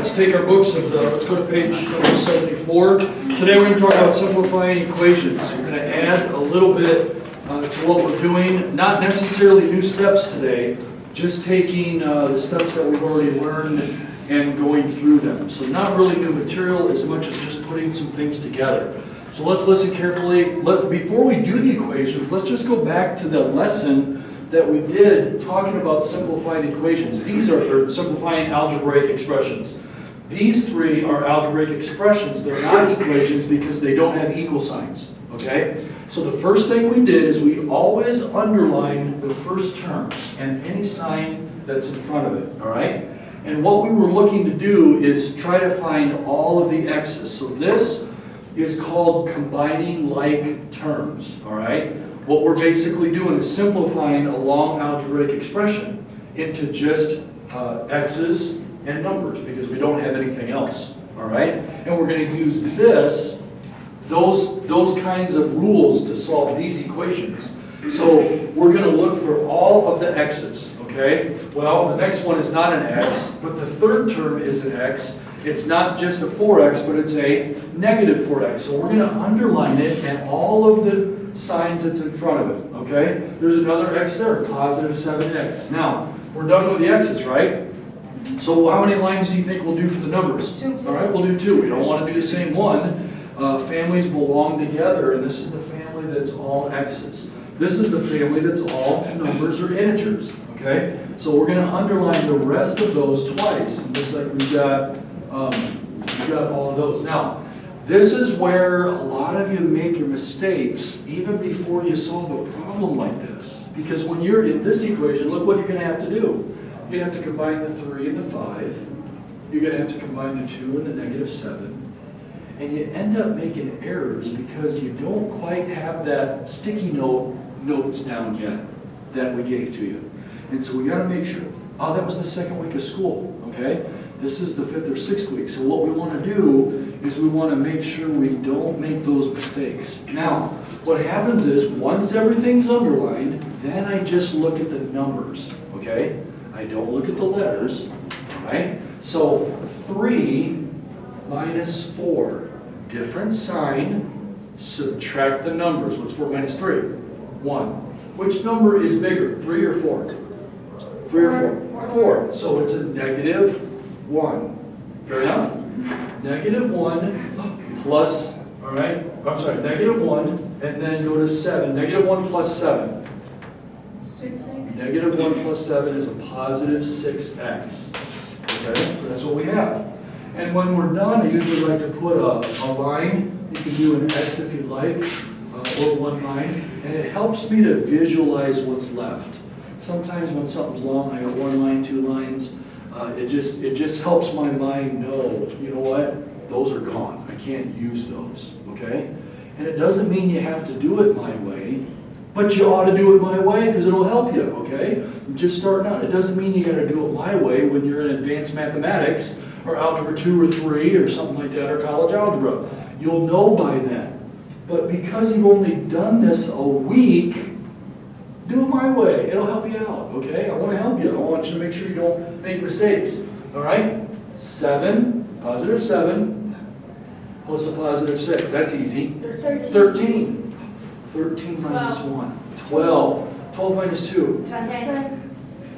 let's take our books and let's go to page number 74. Today we're going to talk about simplifying equations. We're going to add a little bit to what we're doing. Not necessarily new steps today, just taking the steps that we've already learned and going through them. So not really new material as much as just putting some things together. So let's listen carefully. Before we do the equations, let's just go back to the lesson that we did talking about simplifying equations. These are simplifying algebraic expressions. These three are algebraic expressions. They're not equations because they don't have equal signs, okay? So the first thing we did is we always underline the first term and any sign that's in front of it, all right? And what we were looking to do is try to find all of the x's. So this is called combining like terms, all right? What we're basically doing is simplifying a long algebraic expression into just x's and numbers because we don't have anything else, all right? And we're going to use those kinds of rules to solve these equations. So we're going to look for all of the x's, okay? Well, the next one is not an x, but the third term is an x. It's not just a 4x, but it's a negative 4x. So we're going to underline it and all of the signs that's in front of it, okay? There's another x there, positive 7x. Now, we're done with the x's, right? So how many lines do you think we'll do for the numbers? 2. All right, we'll do 2. We don't want to do the same one. Families belong together, and this is the family that's all x's. This is the family that's all numbers or integers, okay? So we're going to underline the rest of those twice. It looks like we've got all of those. Now, this is where a lot of you make your mistakes even before you solve a problem like this. Because when you're in this equation, look what you're going to have to do. You're going to have to combine the 3 and the 5. You're going to have to combine the 2 and the negative 7. And you end up making errors because you don't quite have that sticky notes down yet that we gave to you. And so we got to make sure, oh, that was the second week of school, okay? This is the 5th or 6th week. So what we want to do is we want to make sure we don't make those mistakes. Now, what happens is once everything's underlined, then I just look at the numbers, okay? I don't look at the letters, right? So 3 minus 4, different sign, subtract the numbers. What's 4 minus 3? 1. Which number is bigger, 3 or 4? 3 or 4? 4. So it's a negative 1. Fair enough? Negative 1 plus, all right, I'm sorry, negative 1, and then go to 7. Negative 1 plus 7. 6. Negative 1 plus 7 is a positive 6x. Okay, so that's what we have. And when we're done, I usually like to put a line. You can do an x if you'd like, or one line. And it helps me to visualize what's left. Sometimes when something's long, I got 1 line, 2 lines. It just helps my mind know, you know what, those are gone. I can't use those, okay? And it doesn't mean you have to do it my way, but you ought to do it my way because it'll help you, okay? I'm just starting out. It doesn't mean you got to do it my way when you're in advanced mathematics or algebra 2 or 3 or something like that, or college algebra. You'll know by then. But because you've only done this a week, do it my way. It'll help you out, okay? I want to help you. I want you to make sure you don't make mistakes, all right? 7, positive 7, plus a positive 6. That's easy. 13. 13 minus 1. 12. 12 minus 2. 10.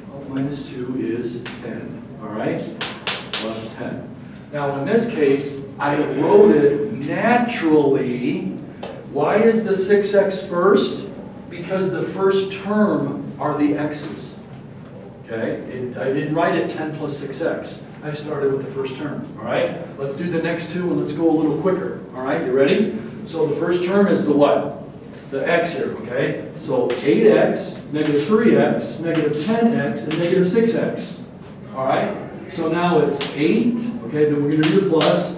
12 minus 2 is 10, all right? Plus 10. Now in this case, I wrote it naturally. Why is the 6x first? Because the first term are the x's, okay? I didn't write it 10 plus 6x. I started with the first term, all right? Let's do the next two and let's go a little quicker, all right? You ready? So the first term is the what? The x here, okay? So 8x, negative 3x, negative 10x, and negative 6x, all right? So now it's 8, okay? Then we're going to do the plus,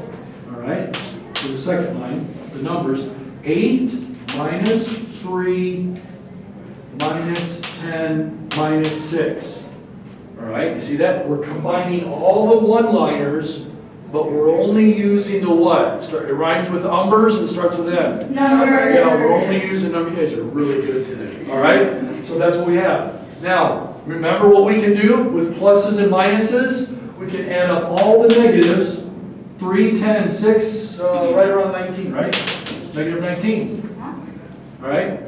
all right? So the second line, the numbers, 8 minus 3 minus 10 minus 6. All right, you see that? We're combining all the one-liners, but we're only using the what? It rhymes with umbers and starts with N. Numbers. Yeah, we're only using numbers. You guys are really good today. All right, so that's what we have. Now, remember what we can do with pluses and minuses? we can add up all the negatives, 3, 10, and 6, right around 19, right? Negative 19, all right?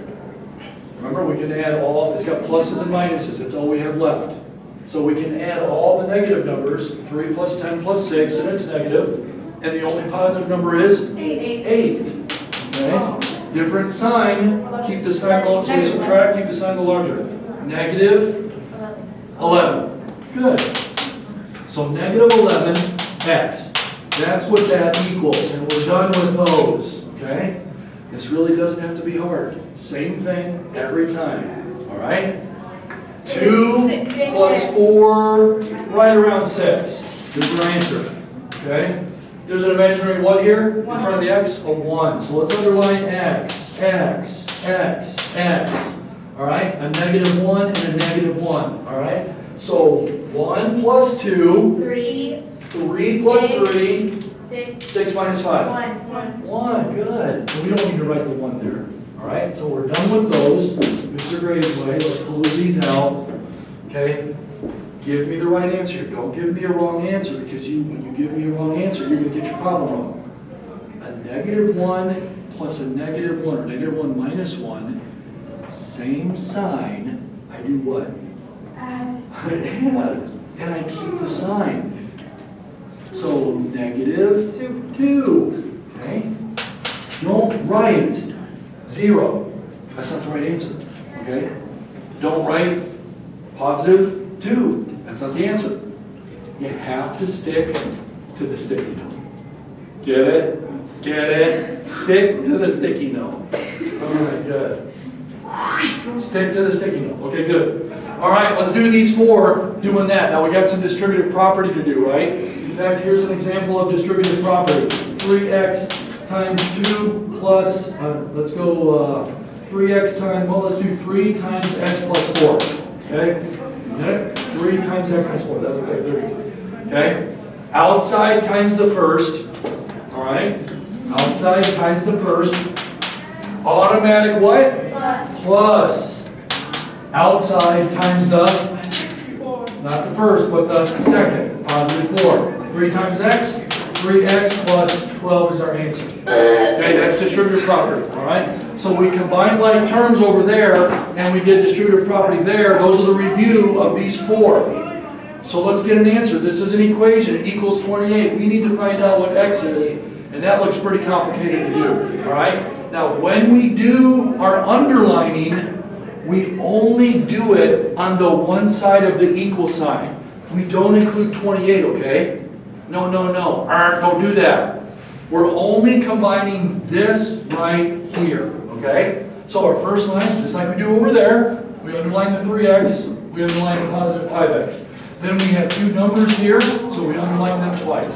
Remember, we can add all, it's got pluses and minuses, that's all we have left. So we can add all the negative numbers, 3 plus 10 plus 6, and it's negative, and the only positive number is 8. Okay? Different sign, keep the sign, so we subtract, keep the sign the larger. Negative 11. Good. So negative 11x. That's what that equals, and we're done with those. Okay? This really doesn't have to be hard. Same thing every time. All right? 2 plus 4, right around 6. Is our answer. Okay? There's an imaginary what here? In front of the x? A 1. So let's underline x, x, x, x. All right? A negative 1 and a negative 1. All right? So 1 plus 2. 3 plus 3. 6 minus 5. 1. Good. So we don't need to write the 1 there. All right? So we're done with those. Mr. Graves' way. Let's close these out. Okay? Give me the right answer. Don't give me a wrong answer, because when you give me a wrong answer, you're going to get your problem wrong. A negative 1 plus a negative 1, or negative 1 minus 1, same sign, I do what? I add, and I keep the sign. So negative 2. Okay? Don't write 0. That's not the right answer. Okay? Don't write positive 2. That's not the answer. You have to stick to the sticky note. Get it? Get it? Stick to the sticky note. All right, good. Stick to the sticky note. Okay, good. All right, let's do these 4 doing that. Now we got some distributive property to do, right? In fact, here's an example of distributive property. 3x times 2 plus, let's go 3x times, well, let's do 3 times x plus 4. Okay? Get it? 3 times x plus 4. That looks like 30. Okay? Outside times the first. All right? Outside times the first. Automatic what? Plus. Outside times the, not the first, but the second. Positive 4. 3 times x. 3x plus 12 is our answer. Okay, that's distributive property. All right? So we combined like terms over there, and we did distributive property there. Those are the review of these 4. So let's get an answer. This is an equation. It equals 28. We need to find out what x is, and that looks pretty complicated to do. All right? Now, when we do our underlining, we only do it on the one side of the equal sign. We don't include 28, okay? No. Don't do that. We're only combining this right here, okay? So our first line, just like we do over there, we underline the 3x, we underline the positive 5x. Then we have 2 numbers here, so we underline them twice.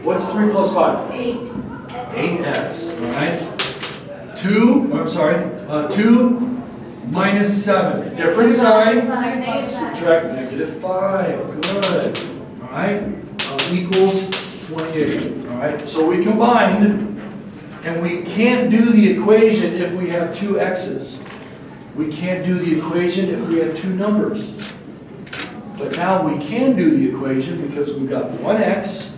What's 3 plus 5? 8x, all right? 2 minus 7. Different sign. Subtract negative 5. Good. All right? Equals 28. All right? So we combined, and we can't do the equation if we have 2 x's. We can't do the equation if we have 2 numbers. But now we can do the equation because we've got 1 x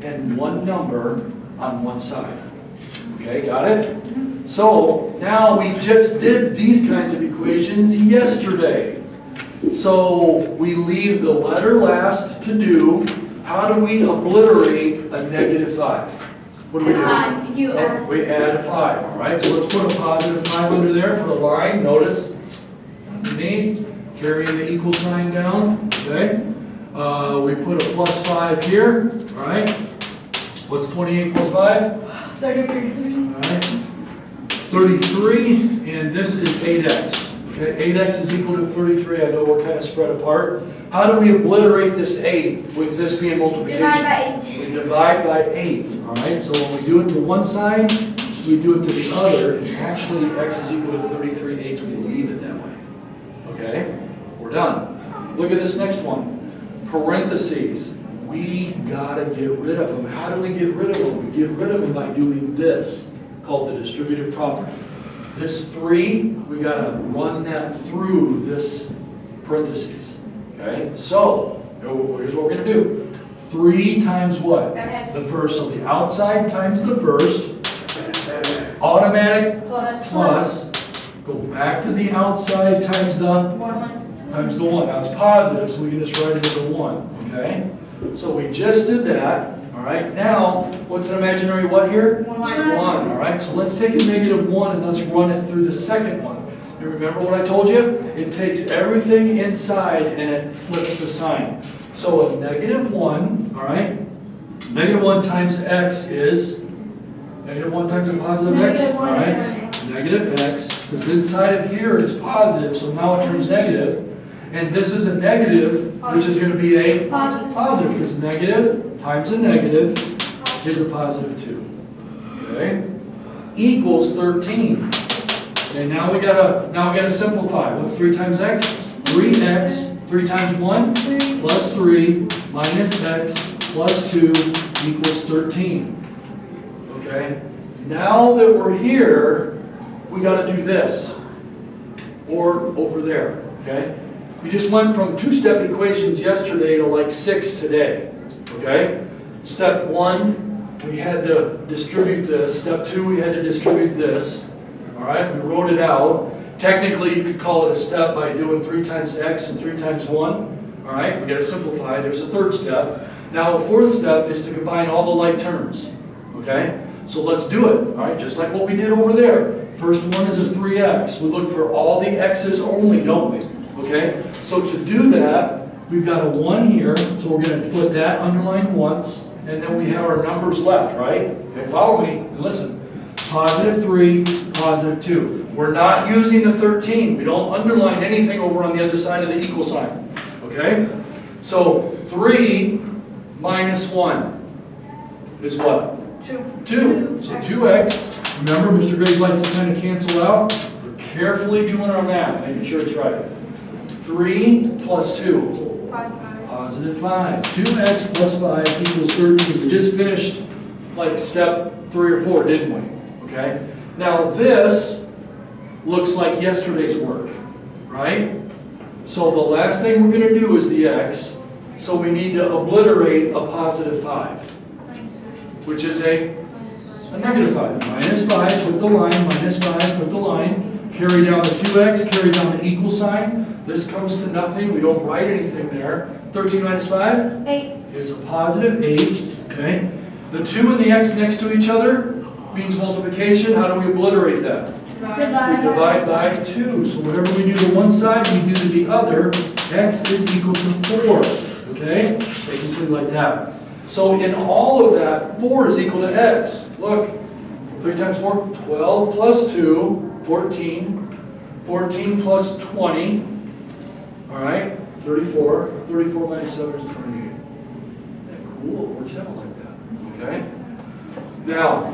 and 1 number on one side. Okay, got it? So now we just did these kinds of equations yesterday. So we leave the letter last to do. How do we obliterate a negative 5? What do we do? We add a 5. All right, so let's put a positive 5 under there. Put a line. Notice underneath, carrying the equal sign down. Okay. We put a plus 5 here. All right. What's 28 plus 5? 33. All right. 33, and this is 8x. Okay, 8x is equal to 33. I know we're kind of spread apart. How do we obliterate this 8 with this being multiplication? Divide by 8. We divide by 8. All right, so when we do it to one side, we do it to the other, and actually x is equal to 33/8. We leave it that way. Okay, we're done. Look at this next one. Parentheses. We gotta get rid of them. How do we get rid of them? We get rid of them by doing this, called the distributive property. This 3, we gotta run that through this parentheses. Okay, so here's what we're gonna do. 3 times what? X. The first, so the outside times the first, automatic plus, go back to the outside times the 1. Now it's positive, so we can just write it as a 1, okay? So we just did that, all right? Now, what's an imaginary what here? 1. 1, all right? So let's take a -1 and let's run it through the second one. You remember what I told you? It takes everything inside and it flips the sign. So a -1, all right? -1 times x is, -1 times a positive x, Negative all one right? x. Negative x, because inside of here is positive, so now it turns negative. And this is a negative, which is going to be a positive, because negative times a negative is a positive 2. Okay? Equals 13. Okay, now we gotta simplify. What's 3 times x? 3x, 3 times 1 plus 3 minus x plus 2 equals 13. Okay? Now that we're here, we gotta do this. Or over there, okay? We just went from 2-step equations yesterday to like 6 today, okay? Step 1, we had to distribute this. Step 2, we had to distribute this. All right, we wrote it out. Technically, you could call it a step by doing 3 times x and 3 times 1. All right, we got to simplify. There's a third step. Now, a fourth step is to combine all the like terms. Okay, so let's do it. All right, just like what we did over there. First one is a 3x. We look for all the x's only, don't we? Okay, so to do that, we've got a 1 here, so we're going to put that underlined once, and then we have our numbers left, right? Okay, follow me and listen. Positive 3, positive 2. We're not using the 13. We don't underline anything over on the other side of the equal sign. Okay? So 3 minus 1 is what? 2. So 2x. Remember, Mr. Graves likes to kind of cancel out. We're carefully doing our math, making sure it's right. 3 plus 2. 5. Positive 5. 2x plus 5 equals 13. We just finished like step 3 or 4, didn't we? Okay? Now this looks like yesterday's work, right? So the last thing we're going to do is the x. So we need to obliterate a positive 5, which is a -5. Minus 5, put the line, minus 5, put the line. Carry down the 2x, carry down the equal sign. This comes to nothing. We don't write anything there. 13 minus 5 8. is a positive 8, okay? The 2 and the x next to each other means multiplication. How do we obliterate that? We divide by 2. So whatever we do to one side, we do to the other. X is equal to 4, okay? Basically like that. So in all of that, 4 is equal to x. Look, 3 times 4, 12 plus 2, 14. 14 plus 20, all right? 34. 34 minus 7 is 28. Isn't that cool? It works out like that, okay? Now,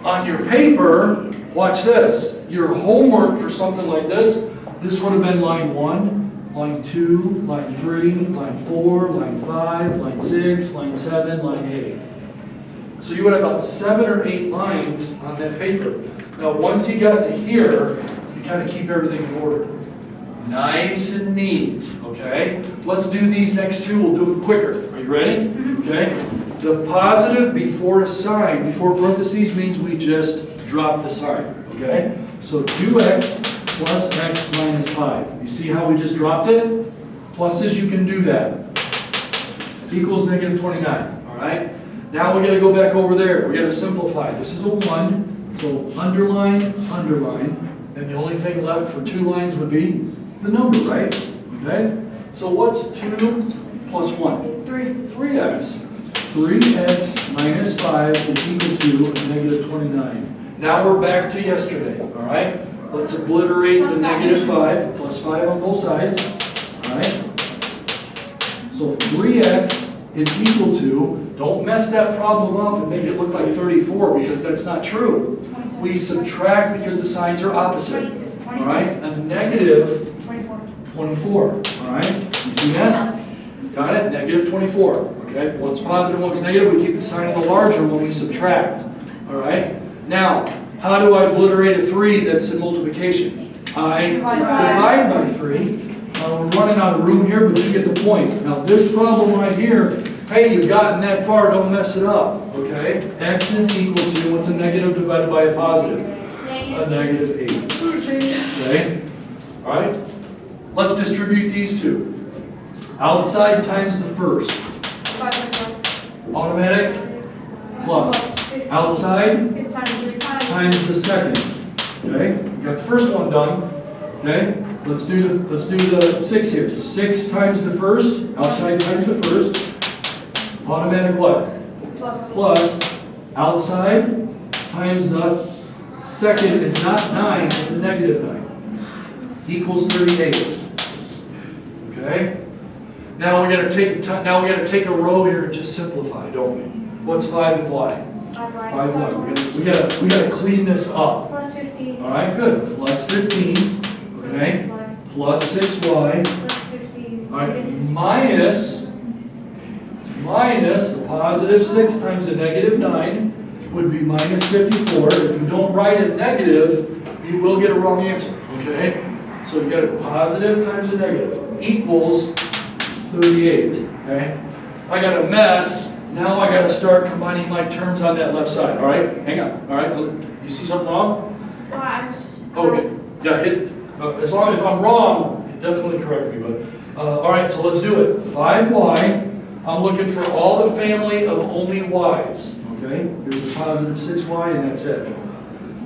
on your paper, watch this. Your homework for something like this would have been line 1, line 2, line 3, line 4, line 5, line 6, line 7, line 8. So you would have about 7 or 8 lines on that paper. Now, once you got to here, you kind of keep everything in order. Nice and neat, okay? Let's do these next two. We'll do it quicker. Are you ready? Okay? The positive before a sign, before parentheses, means we just drop the sign, okay? So 2x plus x minus 5. You see how we just dropped it? Pluses, you can do that. Equals -29, all right? Now we got to go back over there. We got to simplify. This is a 1, so underline, underline. And the only thing left for 2 lines would be the number, right? Okay? So what's 2 plus 1? 3x. 3x minus 5 is equal to -29. Now we're back to yesterday, all right? Let's obliterate the -5, plus 5 on both sides, all right? So 3x is equal to, don't mess that problem up and make it look like 34 because that's not true. We subtract because the signs are opposite, all right? A negative 24, all right? You see that? Got it? -24, okay? One's positive, one's negative. We keep the sign of the larger when we subtract, all right? Now, how do I obliterate a 3 that's in multiplication? I divide by 3. We're running out of room here, but you get the point. Now, this problem right here Hey, you've gotten that far, don't mess it up, okay? X is equal to, what's a negative divided by a positive? A negative 8. Okay? All right? Let's distribute these two. Outside times the first. Automatic plus. Outside times the second. Okay? We got the first one done. Okay? Let's do the 6 here. 6 times the first. Outside times the first. Automatic what? Plus. Outside times the second is not 9, it's a negative 9. Equals 38. Okay? Now we gotta take a row here and just simplify, don't we? What's 5 and y? 5y. We gotta clean this up. Plus 15. All right, good. Plus 15. Okay. Plus 6y. Plus 15. All right. Minus the positive 6 times a negative 9 would be minus 54. If you don't write a negative, you will get a wrong answer. Okay. So you got a positive times a negative equals 38. Okay. I got a mess. Now I got to start combining my terms on that left side. All right. Hang on. All right. You see something wrong? Well, I'm just. Okay. Yeah. As long as I'm wrong, definitely correct me. But all right. So let's do it. 5y. I'm looking for all the family of only y's. Okay. Here's a positive 6y, and that's it.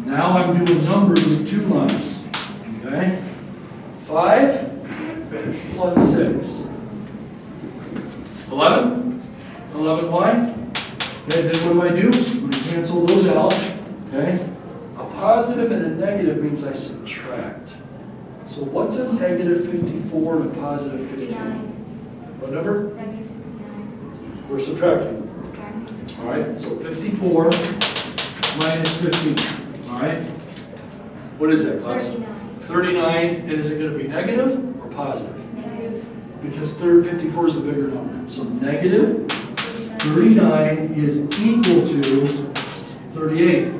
Now I'm doing numbers with 2 lines. Okay. 5 plus 6. 11? 11y? Okay, then what do? I'm going to cancel those out. Okay? A positive and a negative means I subtract. So what's a negative 54 and a positive 15? 69. What number? Negative 69. We're subtracting. All right, so 54 minus 15. All right? What is that, class? 39. 39, and is it going to be negative or positive? Negative. Because 54 is the bigger number. So negative 39 is equal to 38.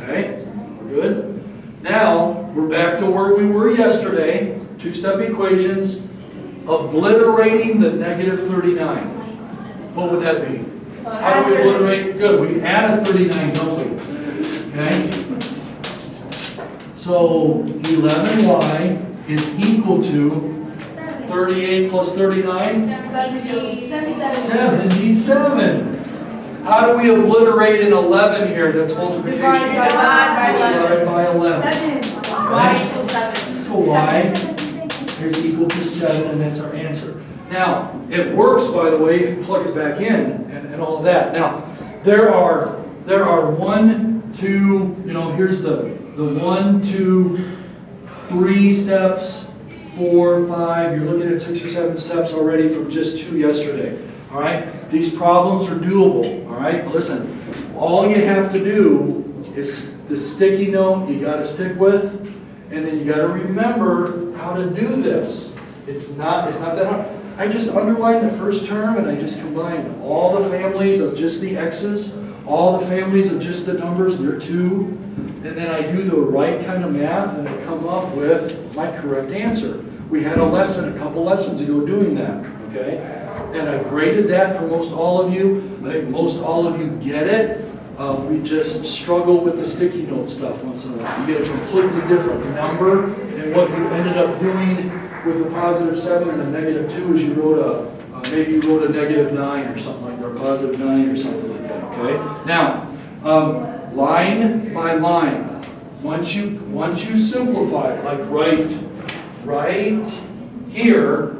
Okay, we're good. Now, we're back to where we were yesterday. 2-step equations. Obliterating the negative 39. What would that be? How do we obliterate? Good, we add a 39, don't we? Okay. So 11y is equal to 38 plus 39? 77. 77. How do we obliterate an 11 here? That's multiplication. Divide by 11. 7. Y equals 7. So y is equal to 7, and that's our answer. Now, it works, by the way, if you plug it back in and all of that. Now, there are 1, 2, here's the 1, 2, 3 steps, 4, 5. You're looking at 6 or 7 steps already from just 2 yesterday. All right? These problems are doable. All right? Listen, all you have to do is the sticky note you got to stick with, and then you got to remember how to do this. It's not that hard. I just underlined the first term, and I just combined all the families of just the x's, all the families of just the numbers, they're 2, and then I do the right kind of math, and I come up with my correct answer. We had a couple lessons ago doing that, okay? And I graded that for most all of you. I think most all of you get it. We just struggle with the sticky note stuff once in a while. You get a completely different number, and what you ended up doing with a positive 7 and a negative 2 is you wrote maybe you wrote a negative 9 or something like that, or a positive 9 or something like that, okay? Now, line by line, once you simplify, like right here,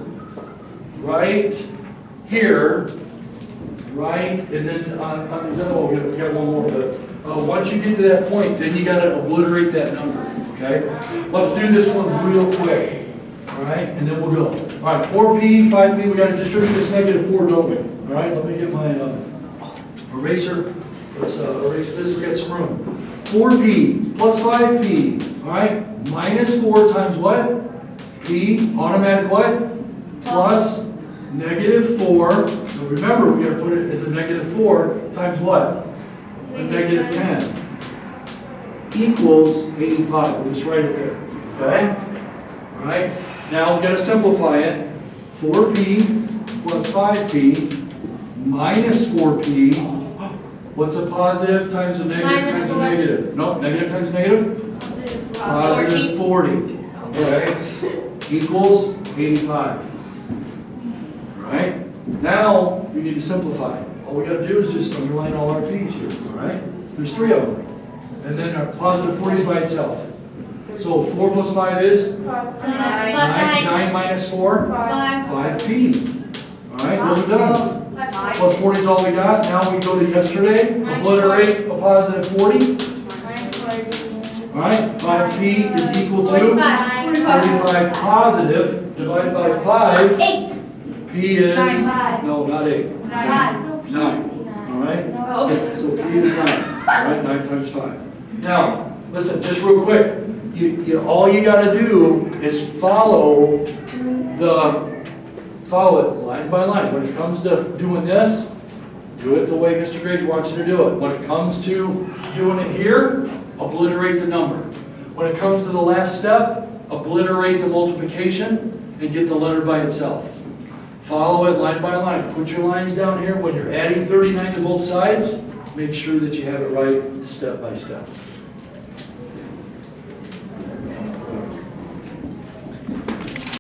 right, and then on these other, we got one more, but once you get to that point, then you got to obliterate that number, okay? Let's do this one real quick, all right, and then we'll go. All right, 4p, 5p, we got to distribute this negative 4, don't we? All right, let me get my eraser. Let's erase this, we got some room. 4p plus 5p, all right, minus 4 times what? P, automatic what? Plus negative 4. Now remember, we got to put it as a negative 4 times what? A negative 10. Equals 85. We'll just write it there. Okay? All right. Now we're going to simplify it. 4p plus 5p minus 4p. What's a positive times a negative Minus times a 4. negative? No, negative times negative? Positive 40. Okay, equals 85. All right, now we need to simplify. All we got to do is just underline all our p's here. All right, there's 3 of them. And then our positive 40 is by itself. So 4 plus 5 is? 9. 9 minus 4? 5p. All right, those are done. Plus 40 is all we got. Now we go to yesterday. Obliterate a positive 40. All right, 5p is equal to? 45 positive divided by 5. 8. P is? 9. No, not 8. 9. All right? So P is 9. All right, 9 times 5. Now, listen, just real quick. All you got to do is follow it line by line. When it comes to doing this, do it the way Mr. Graves wants you to do it. When it comes to doing it here, obliterate the number. When it comes to the last step, obliterate the multiplication and get the letter by itself. Follow it line by line. Put your lines down here. When you're adding 39 to both sides, make sure that you have it right step by step.